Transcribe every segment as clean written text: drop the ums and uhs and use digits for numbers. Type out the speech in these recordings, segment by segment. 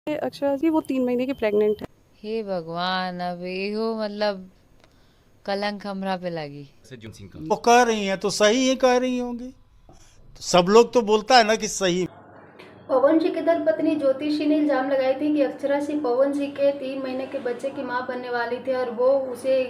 अक्षरा जी वो 3 महीने की प्रेग्नेंट है। हे भगवान, अब इहो मतलब कलंक हमरा पे लगी। वो कह रही हैं तो सही ही कह रही होंगी। तो सब लोग तो बोलता है ना कि सही। पवन जी की धर्मपत्नी ज्योतिषी ने इल्जाम लगाई थी कि अक्षरा सिंह पवन जी के 3 महीने के बच्चे की मां बनने वाली थी और वो उसे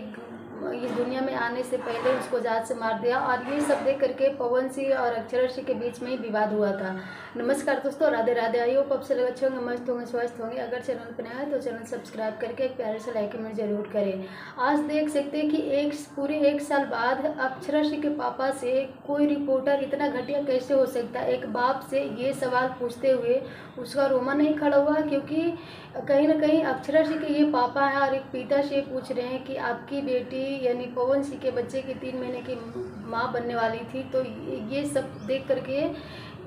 इस दुनिया में आने से पहले उसको जात से मार दिया। और ये सब देख करके पवन सिंह और अक्षरा सिंह के बीच में ही विवाद हुआ था। नमस्कार दोस्तों, राधे राधे। आई होप आप सब लोग अच्छे होंगे, मस्त होंगे, स्वस्थ होंगे। अगर चैनल पर नया है तो चैनल सब्सक्राइब करके एक प्यारे से लाइक कमेंट जरूर करें। आज देख सकते हैं कि पूरे 1 साल बाद अक्षरा सिंह के पापा से कोई रिपोर्टर इतना घटिया कैसे हो सकता है। एक बाप से ये सवाल पूछते हुए उसका रोमा नहीं खड़ा हुआ, क्योंकि कहीं ना कहीं अक्षरा सिंह के ये पापा हैं और एक पिता से पूछ रहे हैं कि आपकी बेटी यानी पवन सिंह के बच्चे की 3 महीने की माँ बनने वाली थी। तो ये सब देख करके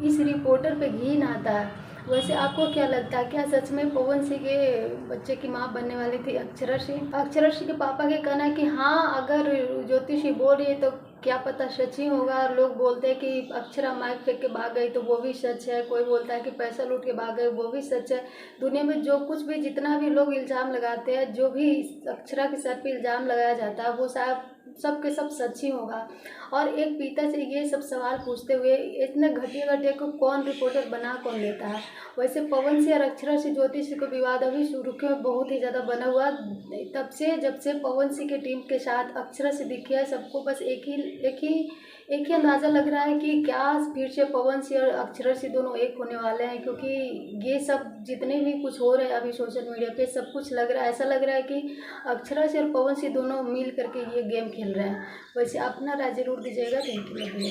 इस रिपोर्टर पे घिन आता है। वैसे आपको क्या लगता है, क्या सच में पवन सिंह के बच्चे की माँ बनने वाली थी अक्षरा सिंह? अक्षरा सिंह के पापा का कहना है कि हाँ, अगर ज्योतिषी बोल रही है तो क्या पता सच ही होगा। लोग बोलते हैं कि अक्षरा माइक फेंक के भाग गई तो वो भी सच है। कोई बोलता है कि पैसा लूट के भाग गए, वो भी सच है। दुनिया में जो कुछ भी जितना भी लोग इल्ज़ाम लगाते हैं, जो भी अक्षरा के सर पे इल्ज़ाम लगाया जाता है, वो शायद सब के सब सच ही होगा। और एक पिता से ये सब सवाल पूछते हुए इतने घटिया घटिया को कौन रिपोर्टर बना कौन लेता है। वैसे पवन सिंह और अक्षरा सिंह ज्योतिषी को विवाद अभी सुर्खियों में बहुत ही ज़्यादा बना हुआ तब से, जब से पवन सिंह के टीम के साथ अक्षरा सिंह दिखी है। सबको बस एक ही अंदाज़ा लग रहा है कि क्या फिर से पवन सिंह और अक्षरा सिंह दोनों एक होने वाले हैं। क्योंकि ये सब जितने भी कुछ हो रहे हैं अभी सोशल मीडिया पे, सब कुछ लग रहा है, ऐसा लग रहा है कि अक्षरा सिंह और पवन सिंह दोनों मिल करके ये गेम खेल रहे हैं। वैसे अपना राय जरूर दीजिएगा। Thank you.